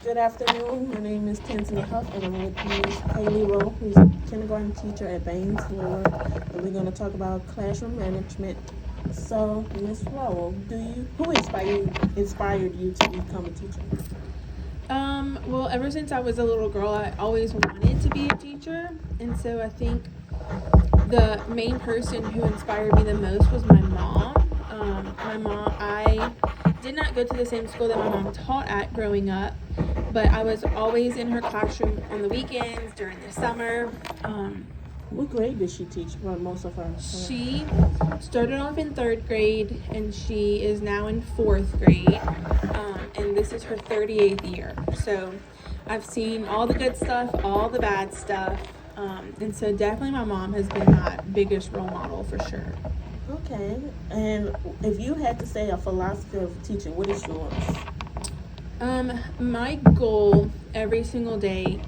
Good afternoon. My name is Tinsley Huff, and I'm with Ms. Haley Rowe, who's a kindergarten teacher at Baines Lower, and we're going to talk about classroom management. So, Ms. Rowe, who inspired you to become a teacher? Well, ever since I was a little girl, I always wanted to be a teacher, and so I think the main person who inspired me the most was my mom. I did not go to the same school that my mom taught at growing up, but I was always in her classroom on the weekends, during the summer. What grade did she teach for most of her? She started off in 3rd grade, and she is now in 4th grade, and this is her 38th year. So I've seen all the good stuff, all the bad stuff, and so definitely my mom has been my biggest role model for sure. Okay, and if you had to say a philosophy of teaching, what is yours? My goal every single day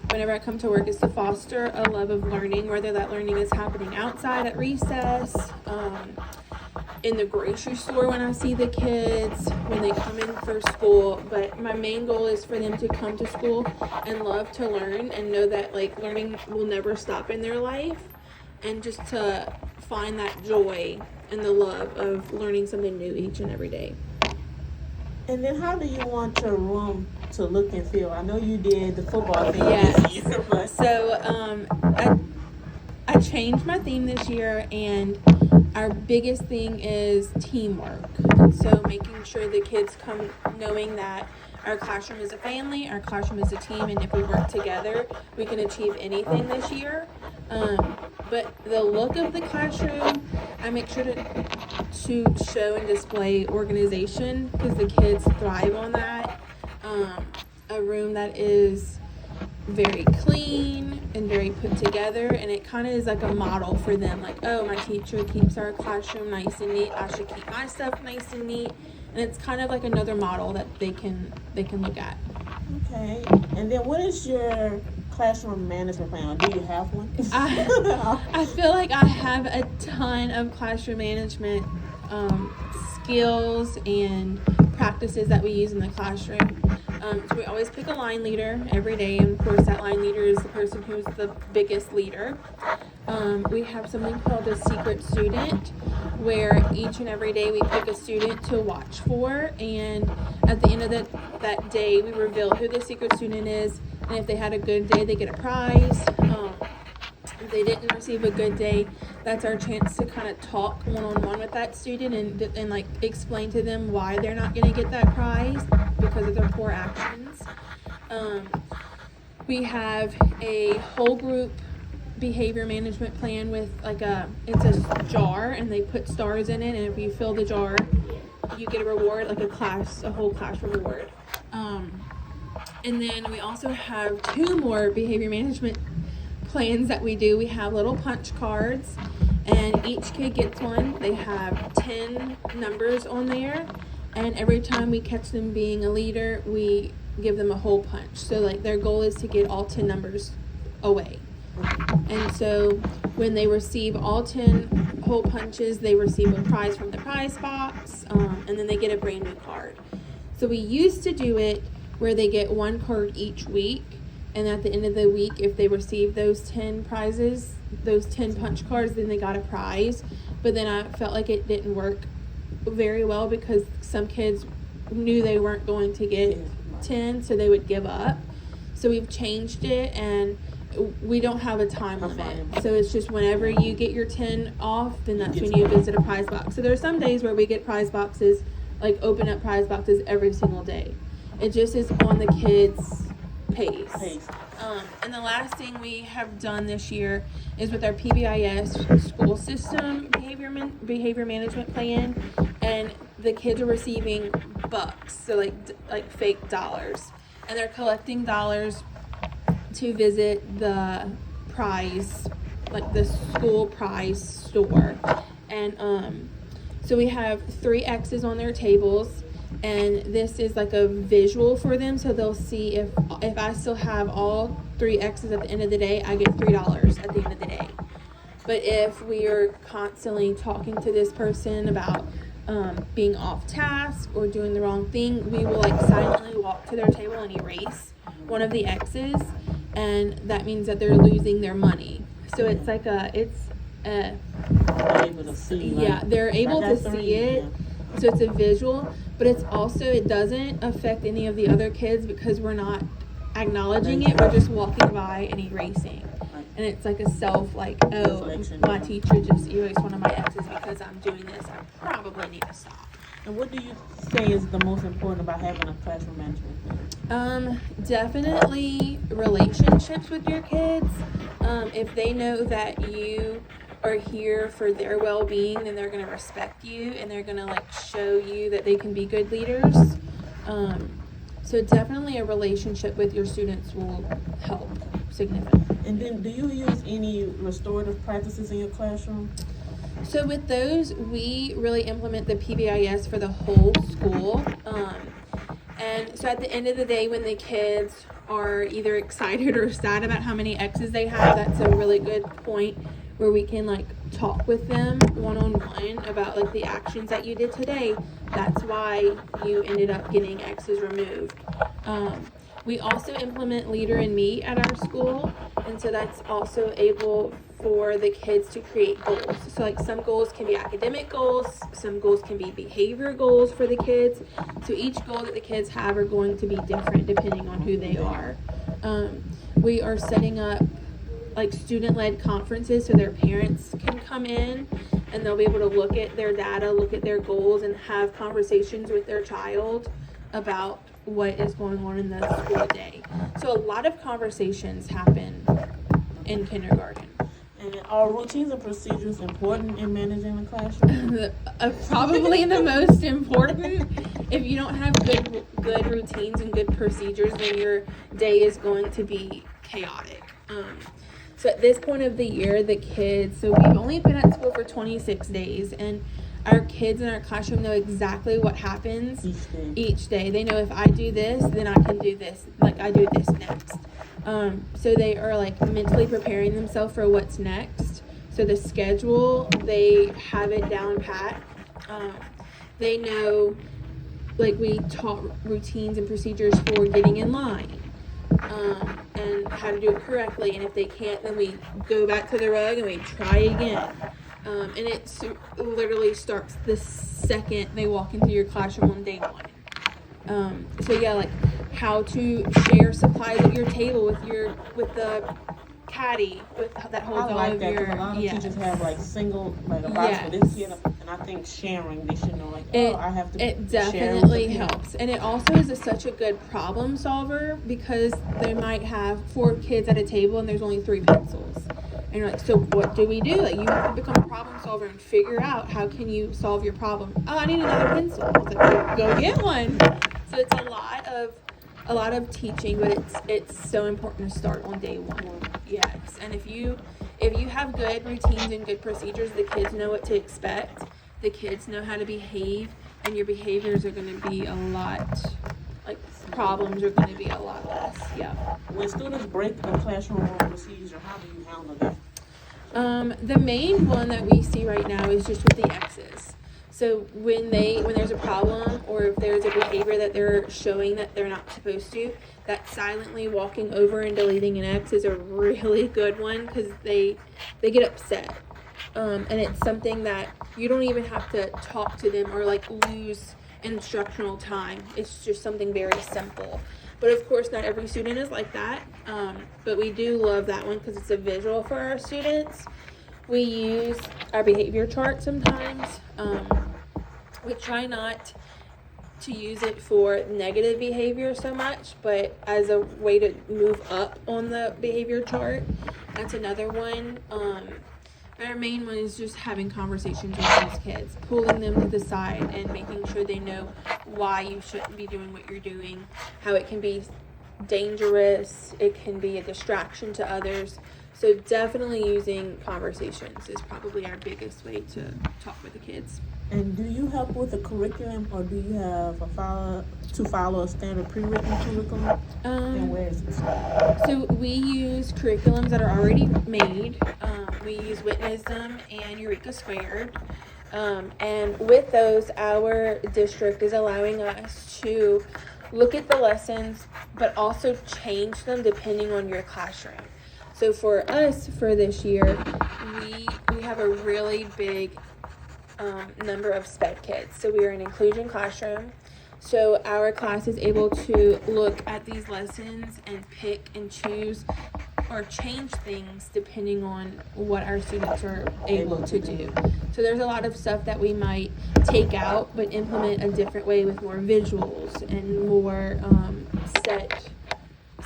whenever I come to work is to foster a love of learning, whether that learning is happening outside at recess, in the grocery store when I see the kids, when they come in for school. But my main goal is for them to come to school and love to learn and know that learning will never stop in their life, and just to find that joy and the love of learning something new each and every day. And then how do you want your room to look and feel? I know you did the football thing this year, but... So I changed my theme this year, and our biggest thing is teamwork. And so making sure the kids come knowing that our classroom is a family, our classroom is a team, and if we work together, we can achieve anything this year. But the look of the classroom, I make sure to show and display organization, because the kids thrive on that. A room that is very clean and very put together, and it kind of is like a model for them, like, oh, my teacher keeps our classroom nice and neat, I should keep my stuff nice and neat. And it's kind of like another model that they can look at. Okay, and then what is your classroom management plan? Do you have one? I feel like I have a ton of classroom management skills and practices that we use in the classroom. So we always pick a line leader every day, and of course that line leader is the person who's the biggest leader. We have something called a secret student, where each and every day we pick a student to watch for, and at the end of that day we reveal who the secret student is, and if they had a good day they get a prize. If they didn't receive a good day, that's our chance to kind of talk one-on-one with that student and like explain to them why they're not going to get that prize because of their poor actions. We have a whole group behavior management plan with it's a jar, and they put stars in it, and if you fill the jar you get a reward, like a whole class reward. And then we also have 2 more behavior management plans that we do. We have little punch cards, and each kid gets one. They have 10 numbers on there, and every time we catch them being a leader, we give them a hole punch. So their goal is to get all 10 numbers away. And so when they receive all 10 hole punches, they receive a prize from the prize box, and then they get a brand new card. So we used to do it where they get 1 card each week, and at the end of the week, if they receive those 10 prizes, those 10 punch cards, then they got a prize. But then I felt like it didn't work very well, because some kids knew they weren't going to get 10, so they would give up. So we've changed it, and we don't have a time limit. So it's just whenever you get your 10 off, then that's when you visit a prize box. So there are some days where we get prize boxes, open up prize boxes every single day. It just is on the kids' pace. And the last thing we have done this year is with our PBIS school system behavior management plan, and the kids are receiving bucks, so like fake dollars, and they're collecting dollars to visit the prize, the school prize store. And so we have 3 X's on their tables, and this is like a visual for them, so they'll see if I still have all 3 X's at the end of the day, I get $3 at the end of the day. But if we are constantly talking to this person about being off task or doing the wrong thing, we will like silently walk to their table and erase one of the X's, and that means that they're losing their money. So it's like They're able to see. yeah, they're able to see it. So it's a visual, but it's also, it doesn't affect any of the other kids because we're not acknowledging it. We're just walking by and erasing. And it's like a self, like, oh, my teacher just erased one of my X's because I'm doing this. I probably need to stop. And what do you say is the most important about having a classroom management plan? Definitely relationships with your kids. If they know that you are here for their well-being, then they're going to respect you and they're going to like show you that they can be good leaders. So definitely a relationship with your students will help significantly. And then do you use any restorative practices in your classroom? So with those, we really implement the PBIS for the whole school. And so at the end of the day, when the kids are either excited or sad about how many X's they have, that's a really good point where we can like talk with them one-on-one about like the actions that you did today. That's why you ended up getting X's removed. We also implement Leader in Me at our school, and so that's also able for the kids to create goals. So like some goals can be academic goals, some goals can be behavior goals for the kids. So each goal that the kids have are going to be different depending on who they are. We are setting up like student-led conferences so their parents can come in and they'll be able to look at their data, look at their goals, and have conversations with their child about what is going on in the school day. So a lot of conversations happen in kindergarten. And are routines and procedures important in managing the classroom? Probably the most important. If you don't have good routines and good procedures, then your day is going to be chaotic. So at this point of the year, the kids, so we've only been at school for 26 days, and our kids in our classroom know exactly what happens each day. They know if I do this, then I can do this, like I do this next. So they are like mentally preparing themselves for what's next. So the schedule, they have it down pat. They know, like we taught routines and procedures for getting in line. And how to do it correctly, and if they can't, then we go back to the rug and we try again. And it literally starts the second they walk into your classroom on day one. So yeah, like how to share supplies at your table with the caddy that holds all like of that, your. because a lot of Yes. teachers have like single, like a box for this kid, and I think sharing, they should know like, I have to It share definitely with the helps, and it also is such a good problem solver because they might have 4 kids at a table and there's only 3 pencils, and you're like, so what do we do? Like you have to become a problem solver and figure out how can you solve your problem. Oh, I need another pencil. I was like, go get one. So it's a lot of teaching, but it's so important to start on day one. Yes, and if you have good routines and good procedures, the kids know what to expect. The kids know how to behave, and your behaviors are going to be a lot, like problems are going to be a lot less. Yeah. When students break the classroom procedure, how do you handle that? The main one that we see right now is just with the X's. So when there's a problem or if there's a behavior that they're showing that they're not supposed to, that silently walking over and deleting an X is a really good one because they get upset. And it's something that you don't even have to talk to them or like lose instructional time. It's just something very simple. But of course, not every student is like that. But we do love that one because it's a visual for our students. We use our behavior chart sometimes. We try not to use it for negative behavior so much, but as a way to move up on the behavior chart. That's another one. Our main one is just having conversations with these kids, pulling them to the side and making sure they know why you shouldn't be doing what you're doing, how it can be dangerous, it can be a distraction to others. So definitely using conversations is probably our biggest way to talk with the kids. And do you help with the curriculum, or do you have to follow a standard pre-written curriculum? And where is it? So we use curriculums that are already made. We use Witnessdom and Eureka Squared. And with those, our district is allowing us to look at the lessons, but also change them depending on your classroom. So for us, for this year, we have a really big number of SPED kids. So we are an inclusion classroom. So our class is able to look at these lessons and pick and choose or change things depending on what our students are able to do. So there's a lot of stuff that we might take out but implement a different way with more visuals and more set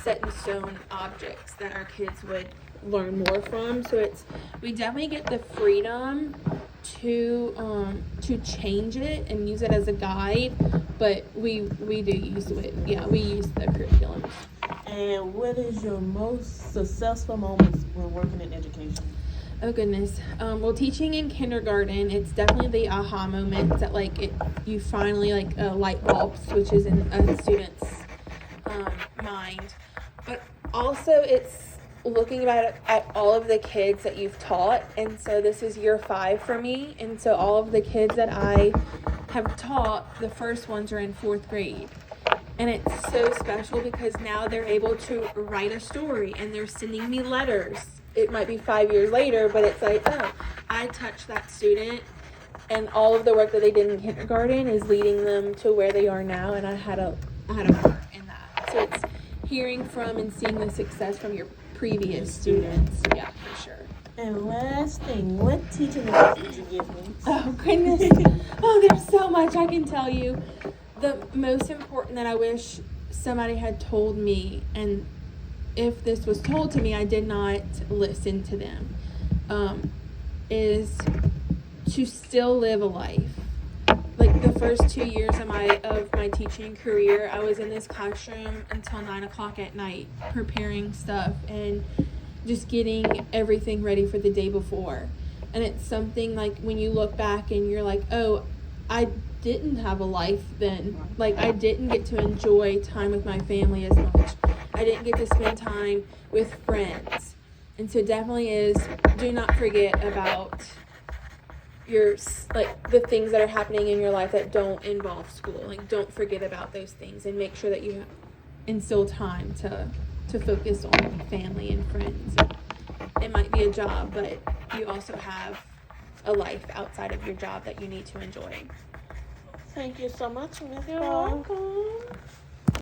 in stone objects that our kids would learn more from. So we definitely get the freedom to change it and use it as a guide, but we do use it. Yeah, we use the curriculums. And what is your most successful moments when working in education? Oh goodness. Well, teaching in kindergarten, it's definitely the aha moment that you finally a light bulb switches in a student's mind. But also it's looking at all of the kids that you've taught. And so this is year 5 for me. And so all of the kids that I have taught, the first ones are in 4th grade. And it's so special because now they're able to write a story and they're sending me letters. It might be 5 years later, but it's like, oh, I touched that student and all of the work that they did in kindergarten is leading them to where they are now, and I had a part in that. So it's hearing from and seeing the success from your previous students. Yeah, for sure. And last thing, what teaching advice would you give me? Oh, goodness. Oh, there's so much I can tell you. The most important that I wish somebody had told me, and if this was told to me, I did not listen to them, is to still live a life. Like the first 2 years of my teaching career, I was in this classroom until 9 o'clock at night, preparing stuff and just getting everything ready for the day before. And it's something like when you look back and you're like, oh, I didn't have a life then. Like I didn't get to enjoy time with my family as much. I didn't get to spend time with friends. And so definitely is, do not forget about your, the things that are happening in your life that don't involve school. Like don't forget about those things and make sure that you instill time to focus on family and friends. It might be a job, but you also have a life outside of your job that you need to enjoy. Thank you so much, Ms. You're Paul. welcome.